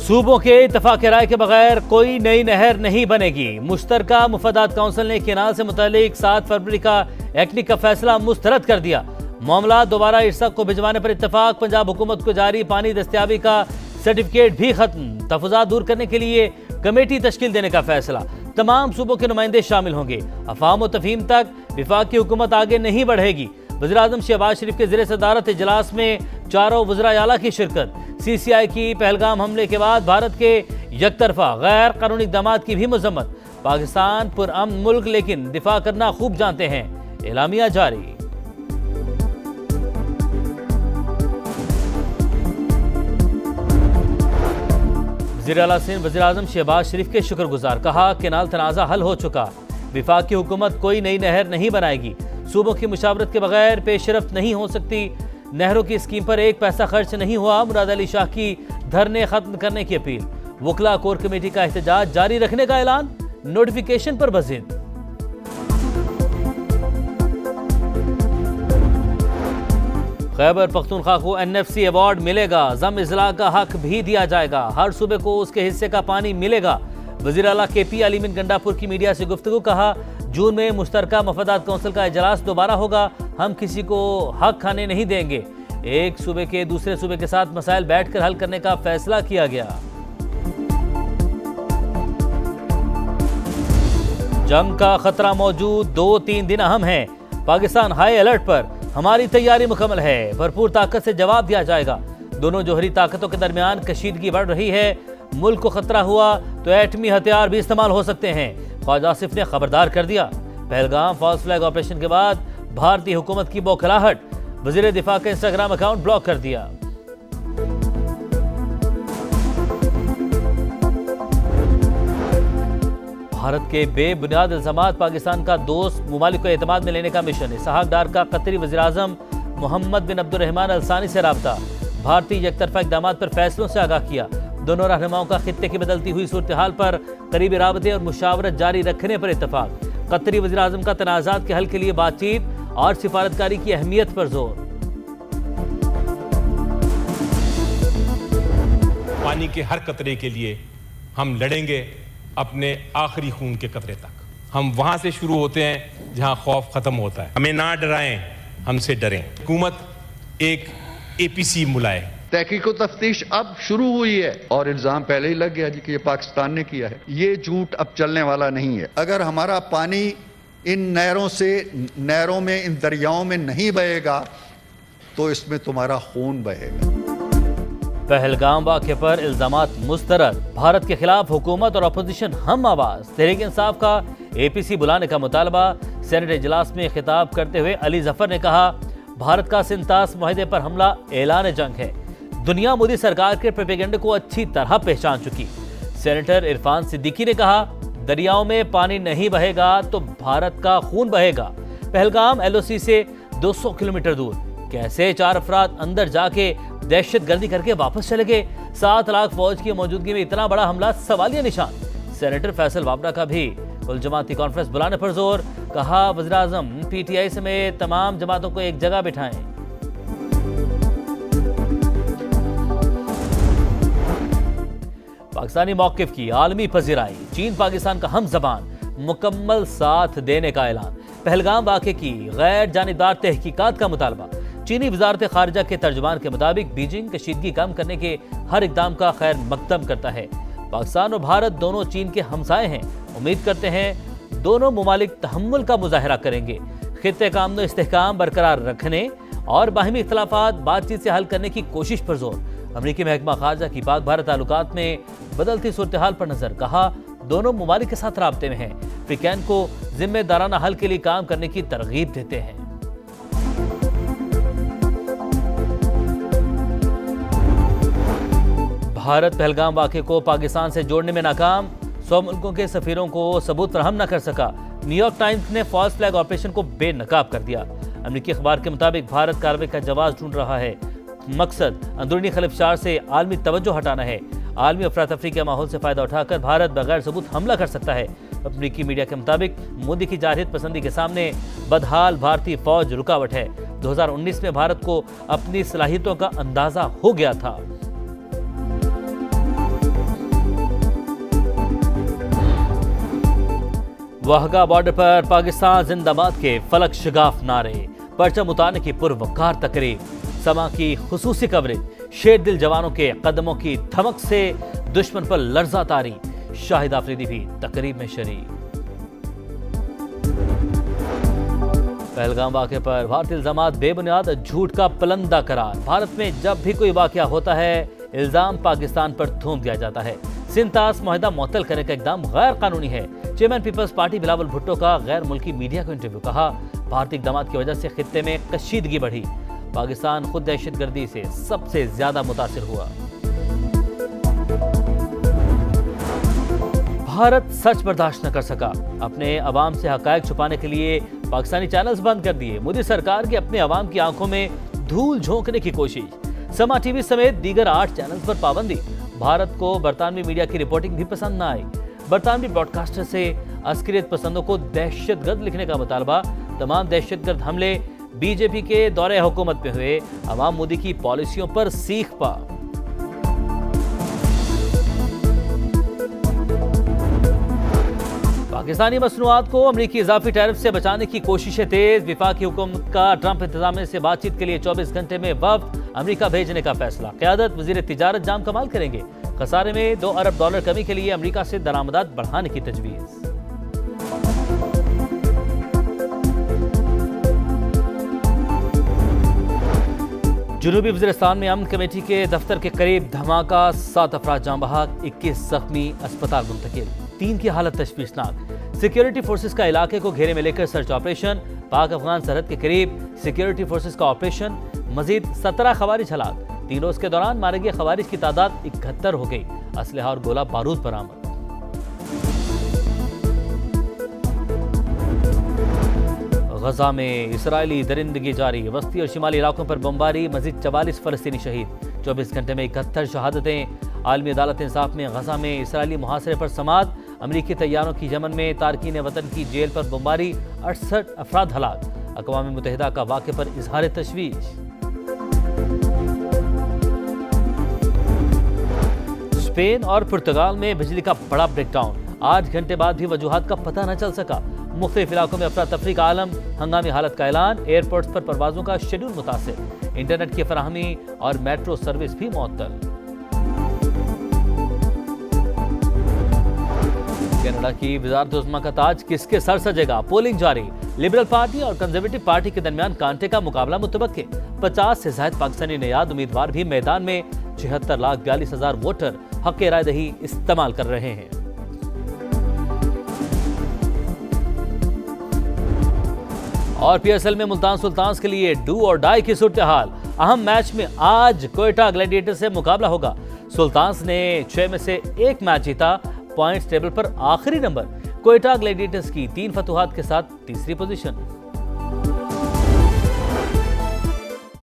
सूबों के इत्तफाक राय के बगैर कोई नई नहर नहीं बनेगी। मुश्तरका मुफादात काउंसिल ने केनाल से मुतालिक 7 फरवरी का एक्टिक का फैसला मुस्तरद कर दिया। मामला दोबारा इरसक को भिजवाने पर इत्तफाक। पंजाब हुकूमत को जारी पानी दस्तियाबी का सर्टिफिकेट भी खत्म। तफज़ात दूर करने के लिए कमेटी तश्कील देने का फैसला। तमाम सूबों के नुमाइंदे शामिल होंगे। अफाम व तफहीम तक विफाक की हुकूमत आगे नहीं बढ़ेगी। वज़ीर-ए-आज़म शहबाज शरीफ के ज़ेर सदारत इजलास में चारों वज़राए आला की शिरकत। CCI की पहलगाम हमले के बाद भारत के यकतरफा गैर कानूनी इक़दामात की भी मज़म्मत। पाकिस्तान पुरअमन मुल्क लेकिन दिफा करना खूब जानते हैं। एलामिया जारी। वज़ीर-ए-आला सिंध वज़ीर-ए-आज़म शहबाज शरीफ के शुक्रगुजार। कहा केनाल तनाज़ा हल हो चुका। विफाक की हुकूमत कोई नई नहर नहीं बनाएगी। सूबों की मुशावरत के बगैर पेशरफ्त नहीं हो सकती। नहरों की स्कीम पर एक पैसा खर्च नहीं हुआ। मुराद अली शाह की धरने खत्म करने की अपील। वकला कोर कमेटी का एहतजाज जारी रखने का ऐलान। नोटिफिकेशन पर बज़िद। खैबर पख्तूनख्वा को NFC अवार्ड मिलेगा। जम इजला का हक भी दिया जाएगा। हर सूबे को उसके हिस्से का पानी मिलेगा। वज़ीर आला KP अलीमीन गंडापुर की मीडिया से गुफ्तगू। कहा जून में मुश्तरका मफादात काउंसिल का इजलास दोबारा होगा। हम किसी को हक खाने नहीं देंगे। एक सूबे के दूसरे सूबे के साथ मसाइल बैठकर हल करने का फैसला किया गया। जंग का खतरा मौजूद। 2-3 दिन अहम हैं। पाकिस्तान हाई अलर्ट पर। हमारी तैयारी मुकम्मल है। भरपूर ताकत से जवाब दिया जाएगा। दोनों जोहरी ताकतों के दरमियान कशीदगी बढ़ रही है। मुल्क को खतरा हुआ तो एटमी हथियार भी इस्तेमाल हो सकते हैं। ख्वाजा आसिफ ने खबरदार कर दिया। पहलगाम फॉल्स फ्लैग ऑपरेशन के बाद भारतीय हुकूमत की बौखलाहट। वज़ीर दिफा का इंस्टाग्राम अकाउंट ब्लॉक कर दिया। भारत के बेबुनियाद इल्जामात। पाकिस्तान का दोस्त मुमालिक को एतमाद में लेने का मिशन। इसहाक डार का कतरी वज़ीर-ए-आज़म मोहम्मद बिन अब्दुर्रहमान अल-सानी से राब्ता। भारतीय यकतरफा इक़दामात पर फैसलों से आगाह किया। दोनों रहनुमाओं का खित्ते की बदलती हुई सूरत हाल पर करीबी राबते और मुशावरत जारी रखने पर इत्तफाक। कतरी वज़ीर-ए-आज़म का तनाज़ात के हल के लिए बातचीत और सिफारतकारी की अहमियत पर जोर। पानी के हर कतरे के लिए हम लड़ेंगे अपने आखिरी खून के कतरे तक। हम वहां से शुरू होते हैं जहां खौफ खत्म होता है। हमें ना डराएं, हमसे डरें। हुकूमत एक APC बुलाए। तहकीक व तफ्तीश अब शुरू हुई है और इल्जाम पहले ही लग गया जी कि ये पाकिस्तान ने किया है। ये झूठ अब चलने वाला नहीं है। अगर हमारा पानी इन नहरों में इन दरियाओं में नहीं बहेगा तो इसमें तुम्हारा खून बहेगा। पहलगाम वाक़े पर इल्जामात मुस्तरद। भारत के खिलाफ हुकूमत और अपोजिशन हम आवाज। तहरीक इंसाफ का APC बुलाने का मुतालबा। सेनेट इजलास में खिताब करते हुए अली जफर ने कहा भारत का सिंतास मुआहदे पर हमला ऐलान जंग है। दुनिया मोदी सरकार के प्रोपेगेंडे को अच्छी तरह पहचान चुकी। सेनेटर इरफान सिद्दीकी ने कहा दरियाओं में पानी नहीं बहेगा तो भारत का खून बहेगा। पहलगाम LOC से 200 किलोमीटर दूर कैसे 4 अफराद अंदर जाके दहशत गर्दी करके वापस चले गए। 7 लाख फौज की मौजूदगी में इतना बड़ा हमला सवालिया निशान। सेनेटर फैसल वाबरा का भी कुल जमाती कॉन्फ्रेंस बुलाने पर जोर। कहा वज़ीर-ए-आज़म PTI समेत तमाम जमातों को एक जगह बिठाएं। पाकिस्तानी मौक़िफ़ की आलमी पज़ीराई। चीन पाकिस्तान का हम ज़बान मुकम्मल साथ देने का ऐलान। पहलगाम वाक़े की गैर जानिबदार तहकीकात का मुतालबा। चीनी वज़ारत ख़ारिजा के तर्जुमान के मुताबिक बीजिंग कशीदगी कम करने के हर इक़दाम का खैर मकदम करता है। पाकिस्तान और भारत दोनों चीन के हमसाए हैं। उम्मीद करते हैं दोनों मुमालिक तहम्मुल का मुजाहरा करेंगे। खित्ते का अमन व इस्तेहकाम बरकरार रखने और बाहिमी इख्तिलाफात बातचीत से हल करने की कोशिश पर जोर। अमरीकी महकमा खारजा की पाक भारत ताल्लुकात में बदलती सूरत हाल पर नजर। कहा दोनों मुमालिक के साथ राब्ते में हैं। फ्रिकैन को जिम्मेदाराना हल के लिए काम करने की तरगीब देते हैं। भारत पहलगाम वाक़े को पाकिस्तान से जोड़ने में नाकाम। 100 मुल्कों के सफीरों को सबूत फराहम न कर सका। न्यूयॉर्क टाइम्स ने फॉल्स फ्लैग ऑपरेशन को बेनकाब कर दिया। अमरीकी अखबार के मुताबिक भारत कार्रवाई का जवाब ढूंढ रहा है। मकसद अंदरूनी खलिफशार से आलमी तवज्जो हटाना है। आलमी अफरा तफरी के माहौल से फायदा उठाकर भारत बगैर सबूत हमला कर सकता है। अमरीकी मीडिया के मुताबिक मोदी की जारहियत पसंदी के सामने बदहाल भारतीय फौज रुकावट है। 2019 में भारत को अपनी सलाहियतों का अंदाजा हो गया था। वाहगा बॉर्डर पर पाकिस्तान जिंदाबाद के फलक शिगाफ नारे, परचम उतारने की पुरवकार तकरीब, समा की खुसूसी कवरेज, शेर दिल जवानों के कदमों की धमक से दुश्मन पर लर्जा तारी, शाहिद आफरीदी भी तकरीब में शरीक। पहलगाम वाक़े पर भारतीय इल्जामात बेबुनियाद, झूठ का पलंदा करार। भारत में जब भी कोई वाक़या होता है इल्जाम पाकिस्तान पर थोप दिया जाता है। सिंतास मुआहदा मुअत्तल करने का इकदाम गैर कानूनी है। चेयरमैन पीपल्स पार्टी बिलावल भुट्टो का गैर मुल्की मीडिया को इंटरव्यू, कहा भारतीय इकदाम की वजह से खित्ते में कशीदगी बढ़ी, पाकिस्तान खुद दहशतगर्दी से सबसे ज्यादा मुतासिर हुआ। भारत सच बर्दाश्त न कर सका, अपने अवाम से हकायक छुपाने के लिए पाकिस्तानी चैनल्स बंद कर दिए। मोदी सरकार की अपने अवाम की आंखों में धूल झोंकने की कोशिश। समा टीवी समेत दीगर 8 चैनल्स पर पाबंदी। भारत को बरतानवी मीडिया की रिपोर्टिंग भी पसंद न आई। बरतानवी ब्रॉडकास्टर से अस्करियत पसंदों को दहशतगर्द लिखने का मुतालबा। तमाम दहशतगर्द हमले बीजेपी के दौरे हुकूमत में हुए, अवाम मोदी की पॉलिसियों पर सीख पा। पाकिस्तानी मसनूआत को अमरीकी इजाफी टैरिफ से बचाने की कोशिशें तेज। विफाकी हुकूमत का ट्रंप इंतजामिया से बातचीत के लिए 24 घंटे में वफ्द अमेरिका भेजने का फैसला। क़यादत वज़ीर तिजारत जाम कमाल करेंगे। खसारे में $2 अरब कमी के लिए अमेरिका से दरामदात बढ़ाने की तजवीज़। जनूबी वज़ीरिस्तान में अमन कमेटी के दफ्तर के करीब धमाका, 7 अफराद जान बहक, 21 जख्मी, अस्पताल मुंतकिल। 3 की हालत तशवीशनाक। सिक्योरिटी फोर्सेस का इलाके को घेरे में लेकर सर्च ऑपरेशन। पाक अफगान सरहद के करीब सिक्योरिटी फोर्सेस का ऑपरेशन। मजीद 17 खवारिज हलाक। 3 रोज के दौरान मारे गए खवारिज की तादाद 71 हो गई। असलहा और गोला बारूद बरामद। गजा में इसराइली दरिंदगी जारी, वस्ती और शिमाली इलाकों पर बमबारी, मजीद 44 फलस्तीनी शहीद। 24 घंटे में 71 शहादतें। आलमी अदालत इंसाफ में गजा में इसराइली मुहासरे पर समात। अमरीकी तैयारों की यमन में तारकीन वतन की जेल पर बमबारी, 68 अफराद हलाक। अक़वाम मुत्तहिदा का वाक़े पर इजहार तशवीश। स्पेन और पुर्तगाल में बिजली का बड़ा ब्रेकडाउन, 8 घंटे बाद भी वजूहात का पता न चल सका। मुख्तलिफ इलाकों में अफरा तफरी का आलम, हंगामी हालत का ऐलान। एयरपोर्ट्स पर परवाजों का शेड्यूल मुतासिर। इंटरनेट की फराहमी और मेट्रो सर्विस भी मुअत्तल। कनाडा की वज़ारत उज़्मा का ताज किसके सर सजेगा, पोलिंग जारी। लिबरल पार्टी और कंजर्वेटिव पार्टी के दरमियान कांटे का मुकाबला मुतवक्के। 50 से ज़ायद पाकिस्तानी नियाद उम्मीदवार भी मैदान में। 76,42,000 वोटर हक़ राय दही इस्तेमाल कर रहे हैं। और PSL में मुल्तान सुल्तान्स के लिए डू और डाई की सूरत हाल। अहम मैच में आज कोयटा ग्लैडिएटर्स से मुकाबला होगा। सुल्तान्स ने 6 में से 1 मैच जीता, पॉइंट्स टेबल पर आखिरी नंबर। कोयटा ग्लैडिएटर्स की 3 फतुहात के साथ तीसरी पोजीशन।